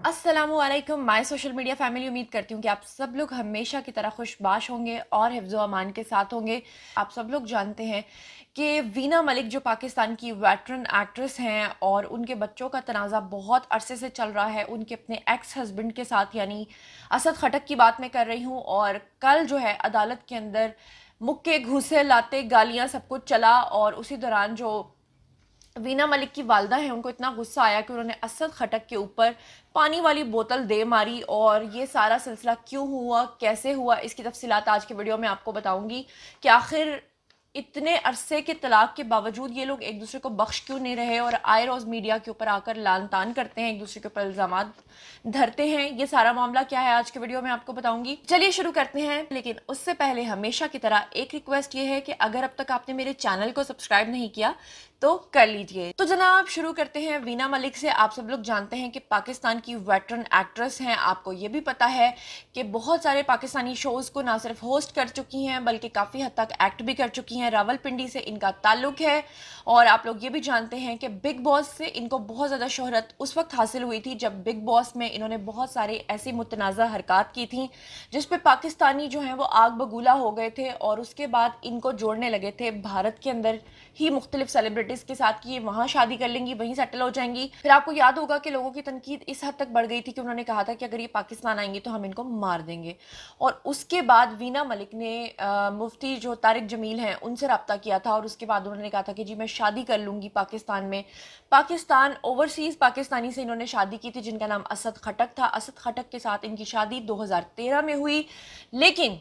अस्सलामुअलैकुम my social media family. उम्मीद करती हूँ कि आप सब लोग हमेशा की तरह खुशबाश होंगे और हिफ्ज़ व अमान के साथ होंगे। आप सब लोग जानते हैं कि वीना मलिक जो पाकिस्तान की वेटरन एक्ट्रेस हैं और उनके बच्चों का तनाज़ा बहुत अरसे से चल रहा है उनके अपने एक्स हस्बैंड के साथ, यानी असद खटक की बात मैं कर रही हूँ। और कल जो है अदालत के अंदर मुक्के घूसे लाते गालियाँ सब कुछ चला और उसी दौरान जो वीना मलिक की वालदा है उनको इतना गुस्सा आया कि उन्होंने असद खटक के ऊपर पानी वाली बोतल दे मारी। और ये सारा सिलसिला क्यों हुआ, कैसे हुआ, इसकी तफसीलात आज के वीडियो में आपको बताऊंगी कि आखिर इतने अरसे के तलाक के बावजूद ये लोग एक दूसरे को बख्श क्यों नहीं रहे और आए रोज़ मीडिया के ऊपर आकर लान तान करते हैं, एक दूसरे के ऊपर इल्ज़ामात धरते हैं। ये सारा मामला क्या है आज के वीडियो में आपको बताऊंगी। चलिए शुरू करते हैं, लेकिन उससे पहले हमेशा की तरह एक रिक्वेस्ट ये है कि अगर अब तक आपने मेरे चैनल को सब्सक्राइब नहीं किया तो कर लीजिए। तो जनाब शुरू करते हैं वीना मलिक से। आप सब लोग जानते हैं कि पाकिस्तान की वेटरन एक्ट्रेस हैं। आपको ये भी पता है कि बहुत सारे पाकिस्तानी शोज़ को ना सिर्फ होस्ट कर चुकी हैं बल्कि काफ़ी हद तक एक्ट भी कर चुकी हैं। रावलपिंडी से इनका ताल्लुक है। और आप लोग ये भी जानते हैं कि बिग बॉस से इनको बहुत ज़्यादा शोहरत उस वक्त हासिल हुई थी जब बिग बॉस में इन्होंने बहुत सारी ऐसी मुतनाज़ा हरकत की थी जिस पे पाकिस्तानी जो हैं वो आग बगूला हो गए थे और उसके बाद इनको जोड़ने लगे थे भारत के अंदर ही मुख्तलिफ सेलिब्रिटीज़ के साथ कि ये वहाँ शादी कर लेंगी, वहीं सेटल हो जाएंगी। फिर आपको याद होगा कि लोगों की तनकीद इस हद तक बढ़ गई थी कि उन्होंने कहा था कि अगर ये पाकिस्तान आएंगी तो हम इनको मार देंगे। और उसके बाद वीना मलिक ने मुफ्ती जो तारिक जमील हैं उनसे रब्ता किया था और उसके बाद उन्होंने कहा था कि जी मैं शादी कर लूँगी पाकिस्तान में। पाकिस्तान ओवरसीज़ पाकिस्तानी से इन्होंने शादी की थी जिनका नाम असद खटक था। असद खटक के साथ इनकी शादी 2013 में हुई। लेकिन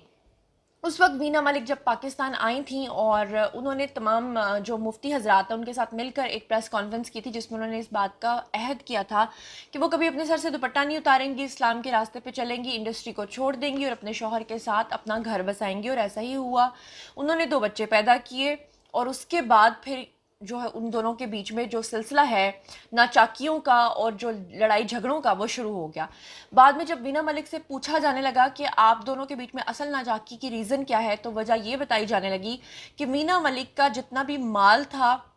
उस वक्त वीना मलिक जब पाकिस्तान आई थी और उन्होंने तमाम जो मुफ्ती हजरात हैं उनके साथ मिलकर एक प्रेस कॉन्फ्रेंस की थी जिसमें उन्होंने इस बात का अहद किया था कि वो कभी अपने सर से दुपट्टा नहीं उतारेंगी, इस्लाम के रास्ते पे चलेंगी, इंडस्ट्री को छोड़ देंगी और अपने शौहर के साथ अपना घर बसाएंगी। और ऐसा ही हुआ। उन्होंने 2 बच्चे पैदा किए और उसके बाद फिर जो है उन दोनों के बीच में जो सिलसिला है नाचाकियों का और जो लड़ाई झगड़ों का वो शुरू हो गया। बाद में जब वीना मलिक से पूछा जाने लगा कि आप दोनों के बीच में असल नाचाकी की रीज़न क्या है तो वजह ये बताई जाने लगी कि वीना मलिक का जितना भी माल था,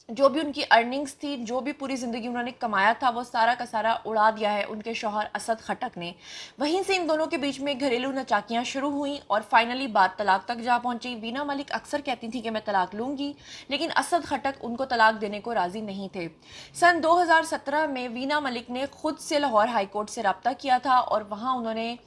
जो भी उनकी अर्निंग्स थी, जो भी पूरी ज़िंदगी उन्होंने कमाया था वो सारा का सारा उड़ा दिया है उनके शौहर असद खटक ने। वहीं से इन दोनों के बीच में घरेलू नचाकियाँ शुरू हुई और फाइनली बात तलाक तक जा पहुंची। वीना मलिक अक्सर कहती थी कि मैं तलाक लूँगी, लेकिन असद खटक उनको तलाक देने को राज़ी नहीं थे। सन 2017 में वीना मलिक ने खुद से लाहौर हाई कोर्ट से रब्ता किया था और वहाँ उन्होंने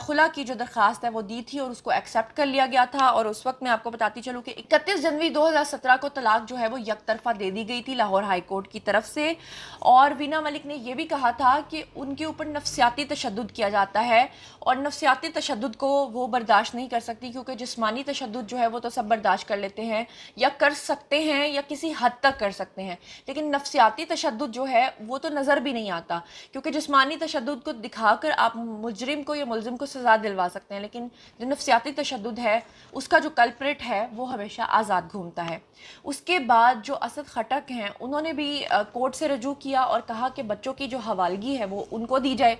खुला की जो दरख्वास्त है वो दी थी और उसको एक्सेप्ट कर लिया गया था। और उस वक्त मैं आपको बताती चलूँ कि 31 जनवरी 2017 को तलाक जो है वो यकतरफा दे दी गई थी लाहौर हाई कोर्ट की तरफ से। और वीना मलिक ने यह भी कहा था कि उनके ऊपर नफ्सियाती तशद्दुद किया जाता है और नफ्सियाती तशद्दुद को वो बर्दाश्त नहीं कर सकती, क्योंकि जिस्मानी तशद्दुद जो है वो तो सब बर्दाश्त कर लेते हैं या कर सकते हैं या किसी हद तक कर सकते हैं, लेकिन नफ्सियाती तशद्दुद जो है वो तो नज़र भी नहीं आता। क्योंकि जिस्मानी तशद्दुद को दिखाकर आप मुजरिम को या मुलजिम को सज़ा दिलवा सकते हैं, लेकिन जो नफ्सियाती तशद्दुद है उसका जो कल्प्रिट है वो हमेशा आज़ाद घूमता है। उसके बाद जो असद खटक हैं उन्होंने भी कोर्ट से रजू किया और कहा कि बच्चों की जो हवालगी है वो उनको दी जाए।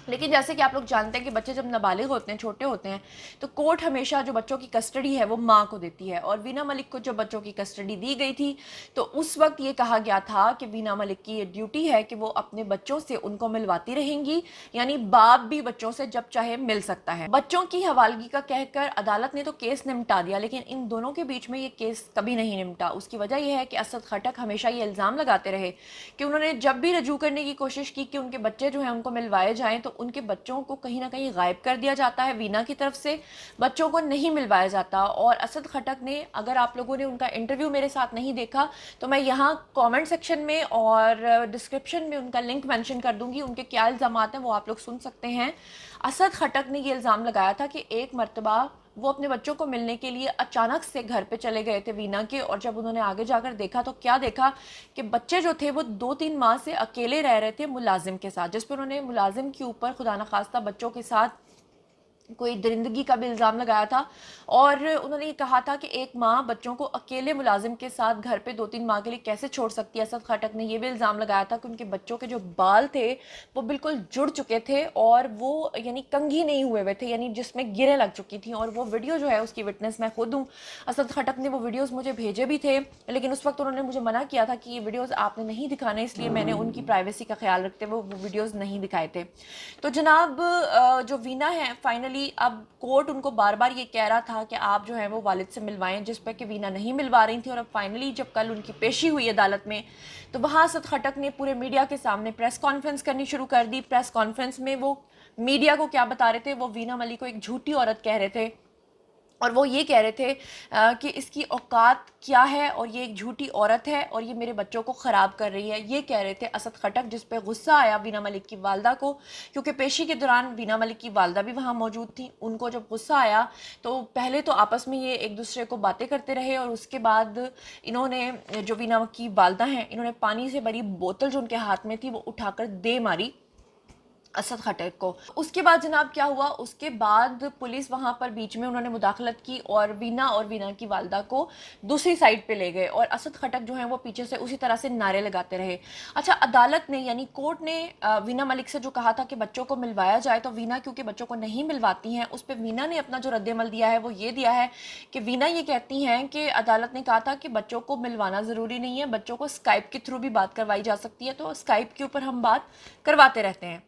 लेकिन जैसे कि आप लोग जानते हैं कि बच्चे जब नाबालिग होते हैं, छोटे होते हैं, तो कोर्ट हमेशा जो बच्चों की कस्टडी है वो माँ को देती है। और वीना मलिक को जब बच्चों की कस्टडी दी गई थी तो उस वक्त ये कहा गया था कि वीना मलिक की ये ड्यूटी है कि वो अपने बच्चों से उनको मिलवाती रहेंगी, यानी बाप भी बच्चों से जब चाहे मिल सकता है। बच्चों की हवालगी का कहकर अदालत ने तो केस निपटा दिया, लेकिन इन दोनों के बीच में ये केस कभी नहीं निपटा। उसकी वजह यह है कि असद खटक हमेशा ये इल्ज़ाम लगाते रहे कि उन्होंने जब भी रजू करने की कोशिश की कि उनके बच्चे जो हैं उनको मिलवाए जाएं तो उनके बच्चों को कहीं ना कहीं गायब कर दिया जाता है, वीना की तरफ से बच्चों को नहीं मिलवाया जाता। और असद खटक ने, अगर आप लोगों ने उनका इंटरव्यू मेरे साथ नहीं देखा तो मैं यहाँ कमेंट सेक्शन में और डिस्क्रिप्शन में उनका लिंक मेंशन कर दूंगी, उनके क्या इल्ज़ाम हैं वो आप लोग सुन सकते हैं। असद खटक ने ये इल्ज़ाम लगाया था कि एक मरतबा वो अपने बच्चों को मिलने के लिए अचानक से घर पे चले गए थे वीना के, और जब उन्होंने आगे जाकर देखा तो क्या देखा कि बच्चे जो थे वो 2-3 माह से अकेले रह रहे थे मुलाजिम के साथ, जिस पर उन्होंने मुलाजिम के ऊपर खुदा न खास्ता बच्चों के साथ कोई दरिंदगी का भी इल्ज़ाम लगाया था, और उन्होंने ये कहा था कि एक माँ बच्चों को अकेले मुलाजिम के साथ घर पे 2-3 माह के लिए कैसे छोड़ सकती है। असद खटक ने ये भी इल्ज़ाम लगाया था कि उनके बच्चों के जो बाल थे वो बिल्कुल जुड़ चुके थे और वो यानी कंघी नहीं हुए हुए थे, यानी जिसमें गिरें लग चुकी थी। और वो वीडियो जो है उसकी विटनेस मैं खुद हूँ। असद खटक ने वो वीडियोज़ मुझे भेजे भी थे, लेकिन उस वक्त उन्होंने मुझे मना किया था कि ये वीडियोज़ आपने नहीं दिखाने, इसलिए मैंने उनकी प्राइवेसी का ख्याल रखते हुए वो वीडियोज़ नहीं दिखाए थे। तो जनाब जो वीना है, फाइनली अब कोर्ट उनको बार बार ये कह रहा था कि आप जो है वो वालिद से मिलवाएं, जिस पर कि वीना नहीं मिलवा रही थी। और अब फाइनली जब कल उनकी पेशी हुई अदालत में, तो वहाँ असद खटक ने पूरे मीडिया के सामने प्रेस कॉन्फ्रेंस करनी शुरू कर दी। प्रेस कॉन्फ्रेंस में वो मीडिया को क्या बता रहे थे, वो वीना मलिक को एक झूठी औरत कह रहे थे, और वो ये कह रहे थे कि इसकी औकात क्या है और ये एक झूठी औरत है और ये मेरे बच्चों को ख़राब कर रही है, ये कह रहे थे असद खटक। जिस पे गुस्सा आया वीना मलिक की वालदा को, क्योंकि पेशी के दौरान वीना मलिक की वालदा भी वहाँ मौजूद थी। उनको जब गुस्सा आया तो पहले तो आपस में ये एक दूसरे को बातें करते रहे, और उसके बाद इन्होंने, जो वीना की वालदा हैं, इन्होंने पानी से भरी बोतल जो उनके हाथ में थी वो उठाकर दे मारी असद खटक को। उसके बाद जनाब क्या हुआ, उसके बाद पुलिस वहाँ पर बीच में उन्होंने मुदाखलत की और वीना की वालदा को दूसरी साइड पे ले गए, और असद खटक जो है वो पीछे से उसी तरह से नारे लगाते रहे। अच्छा, अदालत ने यानी कोर्ट ने वीना मलिक से जो कहा था कि बच्चों को मिलवाया जाए, तो वीना क्योंकि बच्चों को नहीं मिलवाती हैं, उस पर वीना ने अपना जो रद्दमल दिया है वो ये दिया है कि वीना ये कहती हैं कि अदालत ने कहा था कि बच्चों को मिलवाना ज़रूरी नहीं है, बच्चों को स्काइप के थ्रू भी बात करवाई जा सकती है, तो स्काइप के ऊपर हम बात करवाते रहते हैं।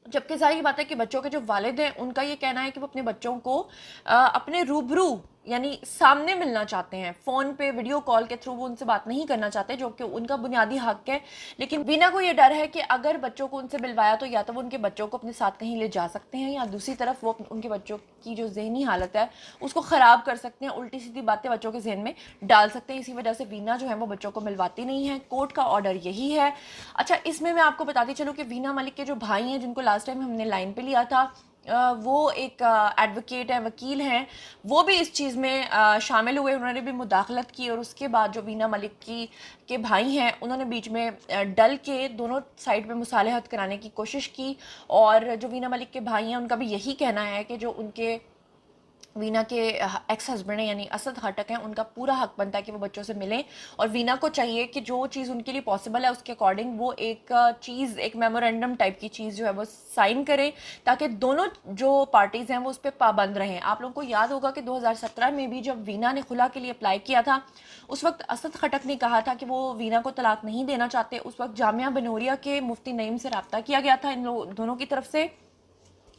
जबकि ज़ाहिर बात है कि बच्चों के जो वालिद हैं उनका ये कहना है कि वो अपने बच्चों को अपने रूबरू यानी सामने मिलना चाहते हैं, फ़ोन पे वीडियो कॉल के थ्रू वो उनसे बात नहीं करना चाहते, जो कि उनका बुनियादी हक है। लेकिन वीना को ये डर है कि अगर बच्चों को उनसे मिलवाया तो या तो वो उनके बच्चों को अपने साथ कहीं ले जा सकते हैं, या दूसरी तरफ वो उनके बच्चों की जो ज़हनी हालत है उसको ख़राब कर सकते हैं, उल्टी सीधी बातें बच्चों के जहन में डाल सकते हैं। इसी वजह से वीना जो है वो बच्चों को मिलवाती नहीं है, कोर्ट का ऑर्डर यही है। अच्छा, इसमें मैं आपको बताती चलूँ कि वीना मलिक के जो भाई हैं, जिनको लास्ट टाइम हमने लाइन पे लिया था, वो एक एडवोकेट हैं, वकील हैं, वो भी इस चीज़ में शामिल हुए, उन्होंने भी मुदाखलत की। और उसके बाद जो वीना मलिक की के भाई हैं उन्होंने बीच में डल के दोनों साइड में मुसालहत कराने की कोशिश की। और जो वीना मलिक के भाई हैं उनका भी यही कहना है कि जो उनके वीना के एक्स हस्बैंड है यानी असद खटक हैं, उनका पूरा हक बनता है कि वो बच्चों से मिलें, और वीना को चाहिए कि जो चीज़ उनके लिए पॉसिबल है उसके अकॉर्डिंग वो एक चीज़, एक मेमोरेंडम टाइप की चीज़ जो है वो साइन करें, ताकि दोनों जो पार्टीज़ हैं वो उस पर पाबंद रहें। आप लोगों को याद होगा कि 2017 में भी जब वीना ने खुला के लिए अप्लाई किया था, उस वक्त असद खटक ने कहा था कि वो वीना को तलाक नहीं देना चाहते। उस वक्त जामिया बनूरिया के मुफ्ती नईम से रब्ता किया गया था इन दोनों की तरफ से,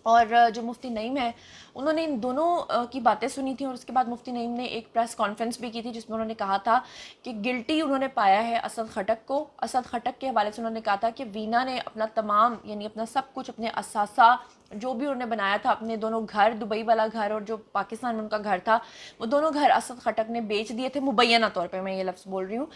और जो मुफ्ती नईम है उन्होंने इन दोनों की बातें सुनी थी। और उसके बाद मुफ्ती नईम ने एक प्रेस कॉन्फ्रेंस भी की थी जिसमें उन्होंने कहा था कि गिल्टी उन्होंने पाया है असद खटक को। असद खटक के हवाले से उन्होंने कहा था कि वीना ने अपना तमाम यानी अपना सब कुछ, अपने असासा जो भी उन्होंने बनाया था, अपने दोनों घर, दुबई वाला घर और जो पाकिस्तान में उनका घर था, वो दोनों घर असद खटक ने बेच दिए थे, मुबैना तौर पे मैं ये लफ्ज़ बोल रही हूँ,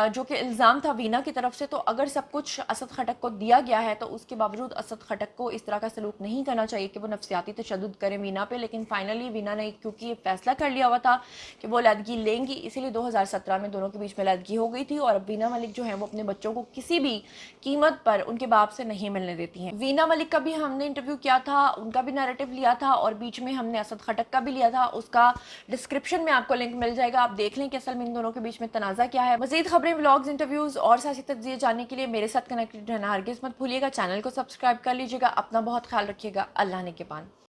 जो कि इल्ज़ाम था वीना की तरफ से। तो अगर सब कुछ असद खटक को दिया गया है तो उसके बावजूद असद खटक को इस तरह का सलूक नहीं करना चाहिए कि वो नफसियाती तशद्दुद करें वीना पे। लेकिन फाइनली वीना ने क्योंकि ये फैसला कर लिया हुआ था कि वो अलहदगी लेंगी, इसीलिए 2017 में दोनों के बीच में अलहदगी हो गई थी। और अब वीना मलिक जो है वो अपने बच्चों को किसी भी कीमत पर उनके बाप से नहीं मिलने देती हैं। वीना मलिक का भी हमने इंटरव्यू किया था, उनका भी नैरेटिव लिया था, और बीच में हमने असद खटक का भी लिया था। उसका डिस्क्रिप्शन में आपको लिंक मिल जाएगा, आप देख लें कि असल में इन दोनों के बीच में तनाज़ा क्या है। मज़ीद खबरें, व्लॉग्स, इंटरव्यूज़ और सियासी तज्ज़िये जानने के लिए मेरे साथ कनेक्टेड रहना हरगिज़ मत भूलिएगा। चैनल को सब्सक्राइब कर लीजिएगा। अपना बहुत ख्याल रखिएगा। अल्लाह ने के पान।